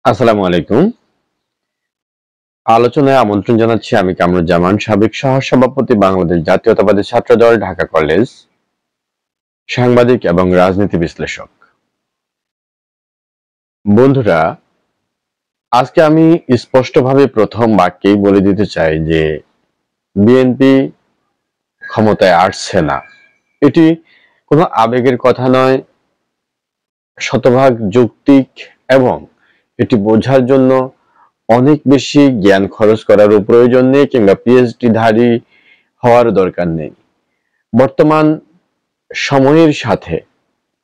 আসসালামু আলাইকুম। আলোচনায় আমন্ত্রণ জানাচ্ছি আমি কামরুজ্জামান, সাবেক সহ-সভাপতি বাংলাদেশ জাতীয়তাবাদী ছাত্রদল, ঢাকা কলেজ, সাংবাদিক এবং রাজনীতি বিশ্লেষক। বন্ধুরা, আজকে আমি স্পষ্টভাবে প্রথম বাক্যেই বলে দিতে চাই যে বিএনপি ক্ষমতায় আসছে না। এটি কোনো আবেগের কথা নয়, শতভাগ যৌক্তিক, এবং এটি বোঝার জন্য অনেক বেশি জ্ঞান খরচ করারও প্রয়োজন নেই কিংবা পিএইচডি ধারী হওয়ার দরকার নেই। বর্তমান সময়ের সাথে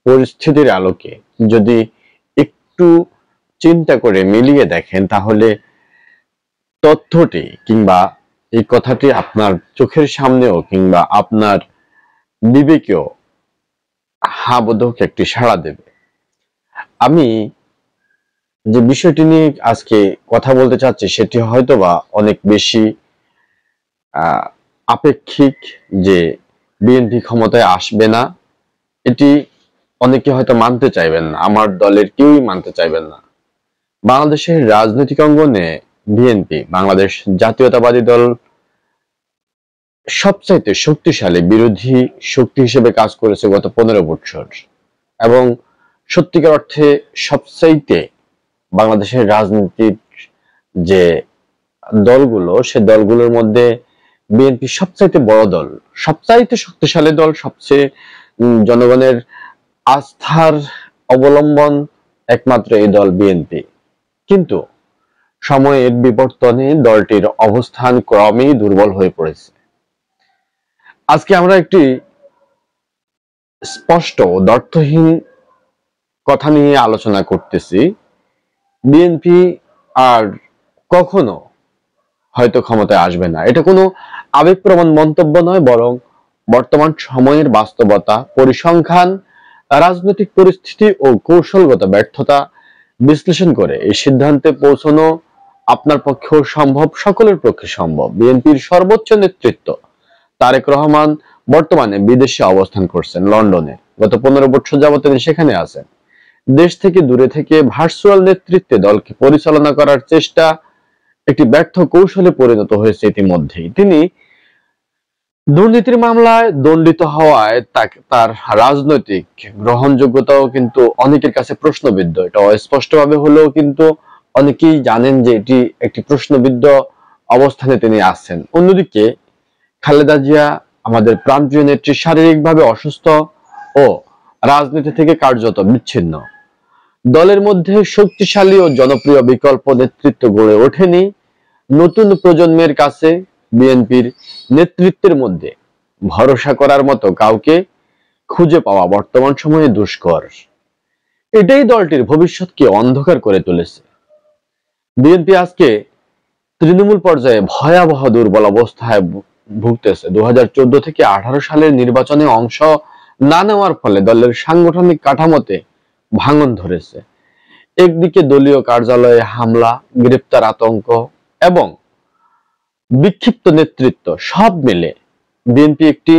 পরিস্থিতির আলোকে যদি একটু চিন্তা করে মিলিয়ে দেখেন, তাহলে তথ্যটি কিংবা এই কথাটি আপনার চোখের সামনেও কিংবা আপনার বিবেকেও হাবোধক একটি সাড়া দেবে। আমি যে বিষয়টি নিয়ে আজকে কথা বলতে চাচ্ছি সেটি হয়তোবা অনেক বেশি আপেক্ষিক, যে বিএনপি ক্ষমতায় আসবে না এটি অনেকে হয়তো মানতে চাইবেন না, আমার দলের কেউই মানতে চাইবেন না। বাংলাদেশের রাজনৈতিক অঙ্গনে বিএনপি, বাংলাদেশ জাতীয়তাবাদী দল, সবচাইতে শক্তিশালী বিরোধী শক্তি হিসেবে কাজ করেছে গত 15 বছর, এবং সত্যিকার অর্থে সবচাইতে বাংলাদেশের রাজনীতির যে দলগুলো, সে দলগুলোর মধ্যে বিএনপি সবচাইতে বড় দল, সবচাইতে শক্তিশালী দল, সবচেয়ে জনগণের আস্থার অবলম্বন একমাত্র এই দল বিএনপি। কিন্তু সময়ের বিবর্তনে দলটির অবস্থান ক্রমেই দুর্বল হয়ে পড়েছে। আজকে আমরা একটি স্পষ্ট ও দ্ব্যর্থহীন কথা নিয়ে আলোচনা করতেছি। বিএনপি আর কখনো হয়তো ক্ষমতায় আসবে না। এটা কোনো আবেগপ্রবণ মন্তব্য নয়, বরং বর্তমান সময়ের বাস্তবতা, পরিসংখ্যান, রাজনৈতিক পরিস্থিতি ও কৌশলগত ব্যর্থতা বিশ্লেষণ করে এই সিদ্ধান্তে পৌঁছানো আপনার পক্ষেও সম্ভব, সকলের পক্ষে সম্ভব। বিএনপির সর্বোচ্চ নেতৃত্ব তারেক রহমান বর্তমানে বিদেশে অবস্থান করছেন, লন্ডনে। গত 15 বছর যাবত তিনি সেখানে আছেন। দেশ থেকে দূরে থেকে ভার্চুয়াল নেতৃত্বে দলকে পরিচালনা করার চেষ্টা একটি ব্যর্থ কৌশলে পরিণত হয়েছে ইতিমধ্যেই। তিনি দুর্নীতির মামলায় দণ্ডিত হওয়ায় তার রাজনৈতিক গ্রহণযোগ্যতাও কিন্তু অনেকের কাছে প্রশ্নবিদ্ধ। এটা অস্পষ্টভাবে হলেও কিন্তু অনেকেই জানেন যে এটি একটি প্রশ্নবিদ্ধ অবস্থানে তিনি আছেন। অন্যদিকে খালেদা জিয়া, আমাদের প্রান্তীয় নেত্রী, শারীরিকভাবে অসুস্থ ও রাজনীতি থেকে কার্যত বিচ্ছিন্ন। দলের মধ্যে শক্তিশালী ও জনপ্রিয় বিকল্প নেতৃত্ব গড়ে ওঠেনি। নতুন প্রজন্মের কাছে বিএনপির নেতৃত্বের মধ্যে ভরসা করার মতো কাউকে খুঁজে পাওয়া বর্তমান সময়ে দুষ্কর। এটাই দলটির ভবিষ্যৎকে অন্ধকার করে তুলেছে। বিএনপি আজকে তৃণমূল পর্যায়ে ভয়াবহ দুর্বল অবস্থায় ভুগতেছে। 2014 থেকে 18 সালের নির্বাচনে অংশ না নেওয়ার ফলে দলের সাংগঠনিক কাঠামোতে ভাঙন ধরেছে। একদিকে দলীয় কার্যালয়ে হামলা, গ্রেপ্তার আতঙ্ক এবং বিক্ষিপ্ত নেতৃত্ব, সব মিলে বিএনপি একটি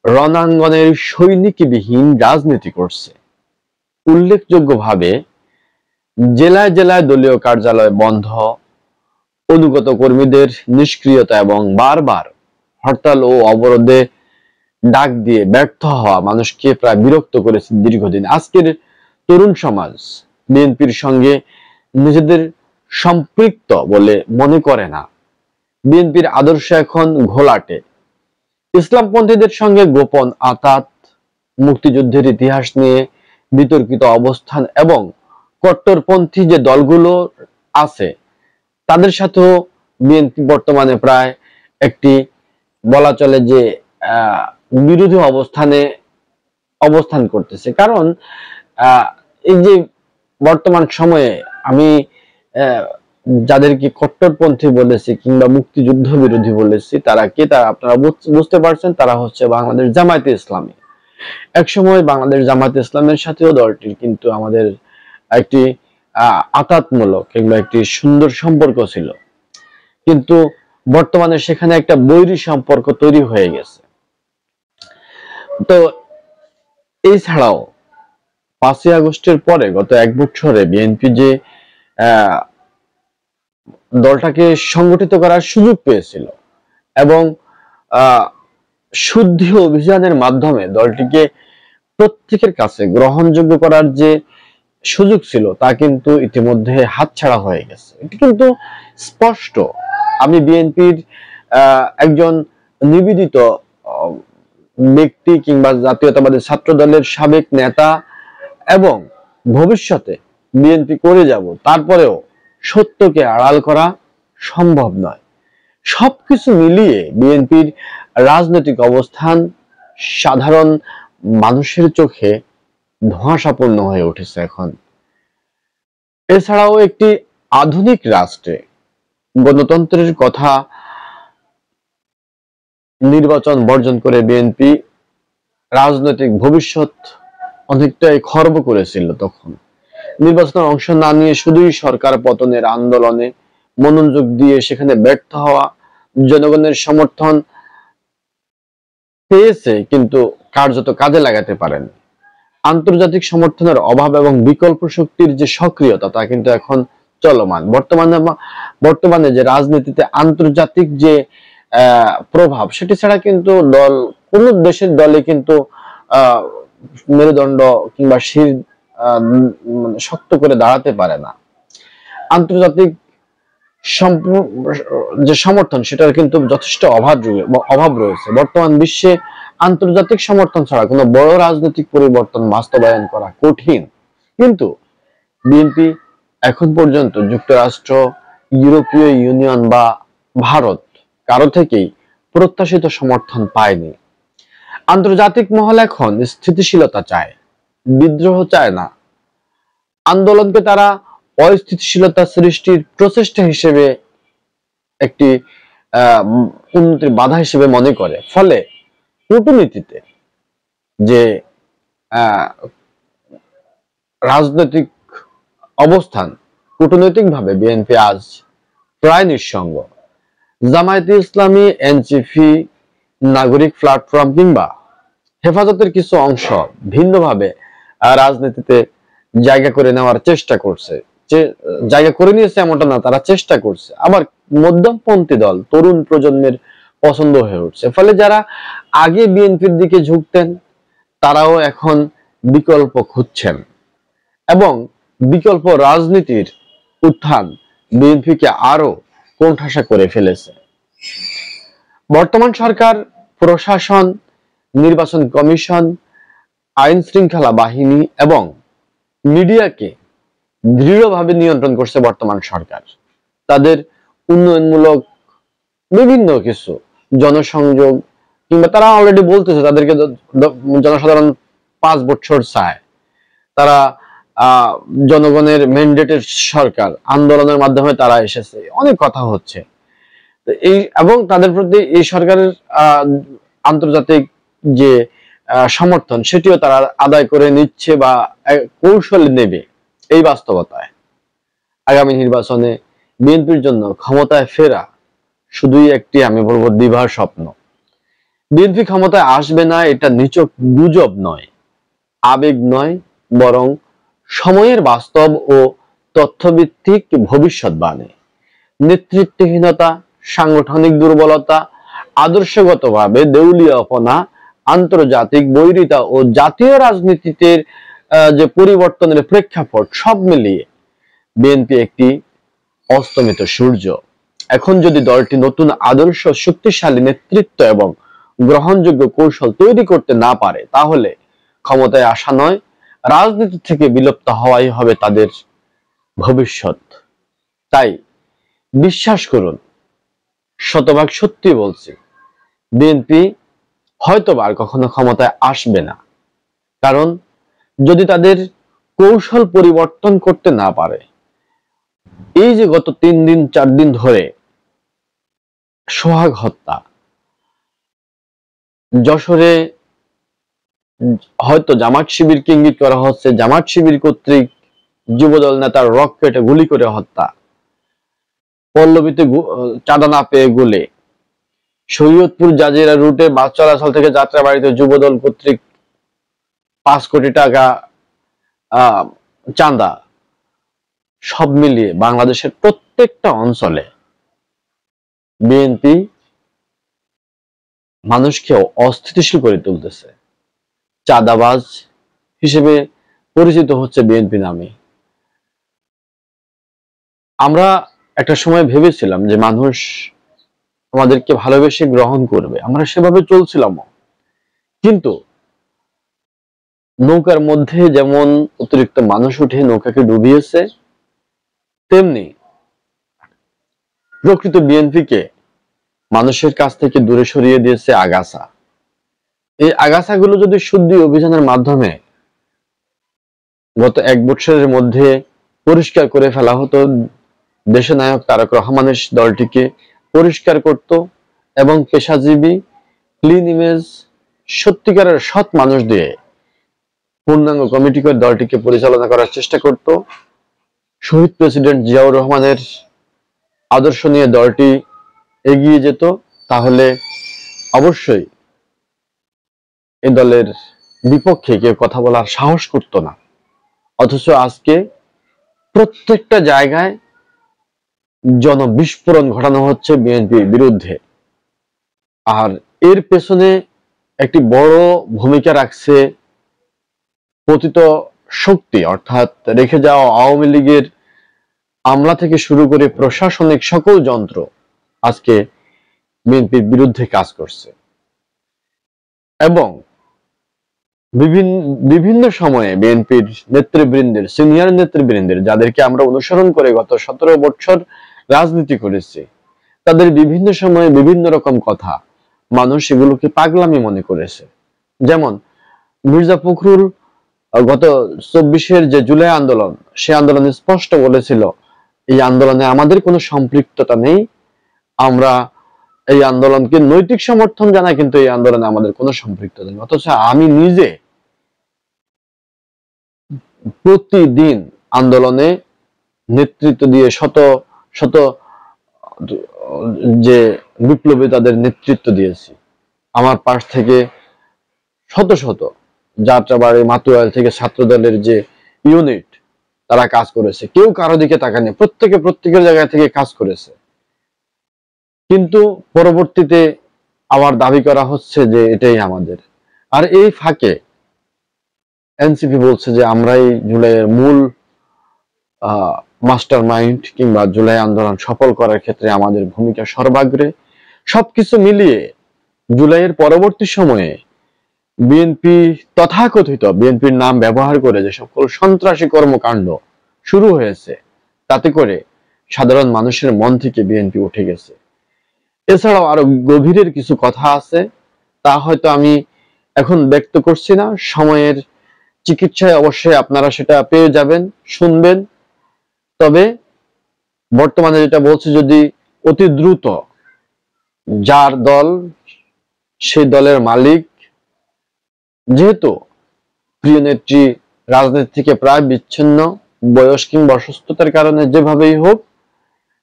রণাঙ্গনের সৈনিকবিহীন রাজনীতি করছে। উল্লেখযোগ্যভাবে জেলায় জেলায় দলীয় কার্যালয় বন্ধ, অনুগত কর্মীদের নিষ্ক্রিয়তা এবং বারবার হরতাল ও অবরোধে ডাক দিয়ে ব্যর্থ হওয়া মানুষকে প্রায় বিরক্ত করেছে দীর্ঘদিন। আজকের তরুণ সমাজ বিএনপির সঙ্গে নিজেদের সম্পৃক্ত বলে মনে করে না। বিএনপির আদর্শ এখন ঘোলাটে। ইসলামপন্থীদের সঙ্গে গোপন আঁতাত, মুক্তিযুদ্ধের ইতিহাস নিয়ে বিতর্কিত অবস্থান এবং কট্টরপন্থী যে দলগুলো আছে তাদের সাথেও বিএনপি বর্তমানে প্রায় একটি, বলা চলে যে, বিরোধী অবস্থান করতেছে। কারণ এই যে বর্তমান সময়ে আমি যাদেরকে কট্টরপন্থী বলেছি কিংবা মুক্তিযুদ্ধ বিরোধী বলেছি, তারা কে তা আপনারা বুঝতে পারছেন। তারা হচ্ছে বাংলাদেশ জামায়াতে ইসলামী। একসময় বাংলাদেশ জামায়াতে ইসলামের সাথেও দলটির কিন্তু আমাদের একটি আতাতমূলক কিংবা একটি সুন্দর সম্পর্ক ছিল, কিন্তু বর্তমানে সেখানে একটা বৈরী সম্পর্ক তৈরি হয়ে গেছে। তো এছাড়াও 5ই আগস্টের পরে গত 1 বছরে বিএনপি যে দলটাকে সংগঠিত করার সুযোগ পেয়েছিল এবং শুদ্ধি অভিযানের মাধ্যমে দলটিকে প্রত্যেকের কাছে গ্রহণযোগ্য করার যে সুযোগ ছিল তা কিন্তু ইতিমধ্যে হাতছাড়া হয়ে গেছে। এটি কিন্তু স্পষ্ট। আমি বিএনপির একজন নিবেদিত ব্যক্তি কিংবা জাতীয়তাবাদী ছাত্র দলের সাবেক নেতা এবং ভবিষ্যতে বিএনপি করে যাব, তারপরেও সত্যকে আড়াল করা সম্ভব নয়। সবকিছু মিলিয়ে বিএনপির রাজনৈতিক অবস্থান সাধারণ মানুষের চোখে ধোঁয়াশাপূর্ণ হয়ে উঠেছে এখন। এছাড়াও একটি আধুনিক রাষ্ট্রে গণতন্ত্রের কথা নির্বাচন বর্জন করে বিএনপি রাজনৈতিক ভবিষ্যৎ অনেকটাই খর্ব করেছিল। তখন নির্বাচনের অংশ না নিয়ে শুধুই সরকার পতনের আন্দোলনে মনোযোগ দিয়ে সেখানে ব্যর্থ হওয়া, জনগণের সমর্থন পেয়েছে কিন্তু কার্যত কাজে লাগাতে পারেন। আন্তর্জাতিক সমর্থনের অভাব এবং বিকল্প শক্তির যে সক্রিয়তা তা কিন্তু এখন চলমান। বর্তমানে যে রাজনীতিতে আন্তর্জাতিক যে প্রভাব, সেটি ছাড়া কিন্তু কোন দেশের দলে কিন্তু মেরুদণ্ড কিংবা শির শক্ত করে দাঁড়াতে পারে না। আন্তর্জাতিক যে সমর্থন সেটার কিন্তু যথেষ্ট অভাব রয়েছে। বর্তমান বিশ্বে আন্তর্জাতিক সমর্থন ছাড়া কোনো বড় রাজনৈতিক পরিবর্তন বাস্তবায়ন করা কঠিন। কিন্তু বিএনপি এখন পর্যন্ত যুক্তরাষ্ট্র, ইউরোপীয় ইউনিয়ন বা ভারত কারো থেকেই প্রত্যাশিত সমর্থন পায়নি। আন্তর্জাতিক মহল এখন স্থিতিশীলতা চায়, বিদ্রোহ চায় না। আন্দোলনকে তারা অস্থিতিশীলতা সৃষ্টির প্রচেষ্টা হিসেবে একটি উন্নতির বাধা হিসেবে মনে করে। ফলে কূটনীতিতে যে রাজনৈতিক অবস্থান, কূটনৈতিকভাবে বিএনপি আজ প্রায় নিঃসঙ্গ। জামায়াতে ইসলামী, এনসিপি, নাগরিক প্ল্যাটফর্ম কিংবা হেফাজতের কিছু অংশ ভিন্নভাবে রাজনীতিতে জায়গা করে নেওয়ার চেষ্টা করছে। জায়গা করে নিয়েছে এমনটা না, তারা চেষ্টা করছে। আবার মধ্যমপন্থী দল তরুণ প্রজন্মের পছন্দ হয়ে উঠছে। ফলে যারা আগে বিএনপির দিকে ঝুঁকতেন তারাও এখন বিকল্প খুঁজছেন এবং বিকল্প রাজনীতির উত্থান বিএনপিকে আরো কোণঠাসা করে ফেলেছে। বর্তমান সরকার, প্রশাসন, নির্বাচন কমিশন, আইন শৃঙ্খলা বাহিনী এবং মিডিয়াকে দৃঢ়ভাবে নিয়ন্ত্রণ করছে বর্তমান সরকার। তাদের উন্নয়নমূলক বিভিন্ন কিছু জনসংযোগ কিংবা তারা অলরেডি বলতেছে তাদেরকে জনসাধারণ 5 বছর চায়। তারা জনগণের ম্যান্ডেটের সরকার, আন্দোলনের মাধ্যমে তারা এসেছে, অনেক কথা হচ্ছে। এবং তাদের প্রতি এই সরকারের আন্তর্জাতিক যে সমর্থন সেটিও তারা আদায় করে নিচ্ছে বা কৌশলে নেবে। এই বাস্তবতায় আগামী নির্বাচনে বিএনপির জন্য ক্ষমতায় ফেরা শুধুই একটি, আমি বলবো, দিবার স্বপ্ন। বিএনপি ক্ষমতায় আসবে না এটা নিছক গুজব নয়, আবেগ নয়, বরং সময়ের বাস্তব ও তথ্যভিত্তিক ভবিষ্যৎবাণী। নেতৃত্বহীনতা, সাংগঠনিক দুর্বলতা, আদর্শগতভাবে দেউলিয়াপনা, আন্তর্জাতিক বৈরিতা ও জাতীয় রাজনীতিতে যে পরিবর্তনের প্রেক্ষাপট, সব মিলিয়ে বিএনপি একটি অস্তমিত সূর্য। এখন যদি দলটি নতুন আদর্শ, শক্তিশালী নেতৃত্ব এবং গ্রহণযোগ্য কৌশল তৈরি করতে না পারে তাহলে ক্ষমতায় আসা নয়, রাজনীতি থেকে বিলুপ্ত হওয়াই হবে তাদের ভবিষ্যৎ। তাই বিশ্বাস করুন, শতভাগ সত্যি বলছি, বিএনপি হয়তোবা আর কখনো ক্ষমতায় আসবে না। কারণ যদি তাদের কৌশল পরিবর্তন করতে না পারে, এই যে গত 3 দিন 4 দিন ধরে সোহাগ হত্যা, যশোরে হয়তো জামাত শিবিরকে ইঙ্গিত করা হচ্ছে, জামাত শিবির কর্তৃক যুবদল নেতার রকেটে গুলি করে হত্যা, পল্লবীতে চাঁদা না পেয়ে গুলে, শরীয়তপুর জাজিরা রুটে বাস চলাচল থেকে যাত্রাবাড়িতে যুবদল কর্তৃক 5 কোটি টাকা চাঁদা, সব মিলিয়ে বাংলাদেশের প্রত্যেকটা অঞ্চলে বিএনপি মানুষকে অস্থিতিশীল করে তুলতেছে। চাঁদাবাজ হিসেবে পরিচিত হচ্ছে বিএনপি নামে। আমরা একটা সময় ভেবেছিলাম যে মানুষ আমাদেরকে ভালোবেসে গ্রহণ করবে, আমরা সেভাবে চলছিলাম, কিন্তু নৌকার মধ্যে যেমন অতিরিক্ত মানুষ উঠে নৌকাকে ডুবিয়েছে, তেমনি প্রকৃত বিএনপিকে মানুষের কাছ থেকে দূরে সরিয়ে দিয়েছে আগাছা। এই আগাছাগুলো যদি শুদ্ধি অভিযানের মাধ্যমে গত 1 বছরের মধ্যে পরিষ্কার করে ফেলা হতো, দেশনায়ক তারেক রহমানের দলটিকে পরিষ্কার করত এবং পেশাজীবী ক্লিন ইমেজ সত্যিকারের সৎ মানুষ দিয়ে পূর্ণাঙ্গ কমিটি করে দলটিকে পরিচালনা করার চেষ্টা করত, শহীদ প্রেসিডেন্ট জিয়াউর রহমানের আদর্শ নিয়ে দলটি এগিয়ে যেত, তাহলে অবশ্যই এই দলের বিপক্ষে কেউ কথা বলার সাহস করত না। অথচ আজকে প্রত্যেকটা জায়গায় জনবিস্ফোরণ ঘটানো হচ্ছে বিএনপির বিরুদ্ধে। আর এর পেছনে একটি বড় ভূমিকা রাখছে পতিত শক্তি, অর্থাৎ রেখে যাওয়া আওয়ামী লীগের আমলা থেকে শুরু করে প্রশাসনিক সকল যন্ত্র আজকে বিএনপির বিরুদ্ধে কাজ করছে। এবং বিভিন্ন সময়ে বিএনপির নেতৃবৃন্দের, সিনিয়র নেতৃবৃন্দের, যাদেরকে আমরা অনুসরণ করে গত 17 বছর রাজনীতি করেছি, তাদের বিভিন্ন সময়ে বিভিন্ন রকম কথা মানুষ এগুলোকে পাগলামি মনে করেছে। যেমন মির্জা ফখরুল গত 24-এর যে জুলাই আন্দোলন, সে আন্দোলনে স্পষ্ট বলেছিল এই আন্দোলনে আমাদের কোনো সম্পৃক্ততা নেই, আমরা এই আন্দোলনকে নৈতিক সমর্থন জানাই, কিন্তু এই আন্দোলনে আমাদের কোনো সম্পৃক্ততা নেই। অথচ আমি নিজে প্রতিদিন আন্দোলনে নেতৃত্ব দিয়ে শত শত যে বিপ্লবী তাদের নেতৃত্ব দিয়েছি। আমার পাশ থেকে শত শত যাত্রাবাড়ি মাতুয়াইল থেকে ছাত্র দলের যে ইউনিট, তারা কাজ করেছে, কেউ কারো দিকে তাকায়নি, প্রত্যেকে প্রত্যেকের জায়গা থেকে কাজ করেছে। কিন্তু পরবর্তীতে আবার দাবি করা হচ্ছে যে এটাই আমাদের। আর এই ফাঁকে এনসিপি বলছে যে আমরাই জুলাইয়ের মূল মাস্টার মাইন্ড, কিংবা জুলাই আন্দোলন সফল করার ক্ষেত্রে আমাদের ভূমিকা সর্বাগ্রে। সবকিছু মিলিয়ে জুলাইয়ের পরবর্তী সময়ে বিএনপি তথাকথিত বিএনপির নাম ব্যবহার করে যে সকল সন্ত্রাসী কর্মকাণ্ড শুরু হয়েছে, তাতে করে সাধারণ মানুষের মন থেকে বিএনপি উঠে গেছে। এছাড়াও আরো গভীরের কিছু কথা আছে, তা হয়তো আমি এখন ব্যক্ত করছি না, সময়ের চিকিৎসায় অবশ্যই আপনারা সেটা পেয়ে যাবেন, শুনবেন। তবে বর্তমানে যেটা বলছি, যদি অতি দ্রুত যার দল সেই দলের মালিক, যেহেতু প্রিয় নেত্রী রাজনীতি থেকে প্রায় বিচ্ছিন্ন, বয়স কিংবা অসুস্থতার কারণে যেভাবেই হোক,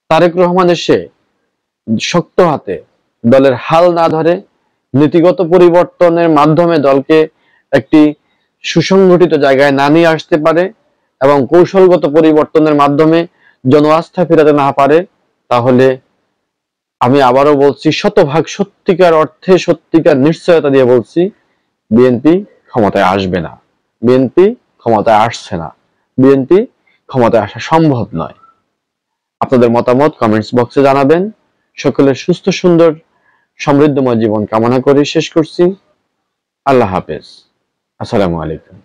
তারেক রহমান এসে শক্ত হাতে দলের হাল না ধরে নীতিগত পরিবর্তনের মাধ্যমে দলকে একটি সুসংগঠিত জায়গায় না নিয়ে আসতে পারে এবং কৌশলগত পরিবর্তনের মাধ্যমে জনআস্থা ফেরাতে না পারে, তাহলে আমি আবারও বলছি, শতভাগ সত্যিকার অর্থে সত্যিকার নিশ্চয়তা দিয়ে বলছি, বিএনপি ক্ষমতায় আসবে না, বিএনপি ক্ষমতায় আসছে না, বিএনপি ক্ষমতায় আসা সম্ভব নয়। আপনাদের মতামত কমেন্টস বক্সে জানাবেন। সকলের সুস্থ, সুন্দর, সমৃদ্ধময় জীবন কামনা করে শেষ করছি। আল্লাহ হাফেজ। আসসালামু আলাইকুম।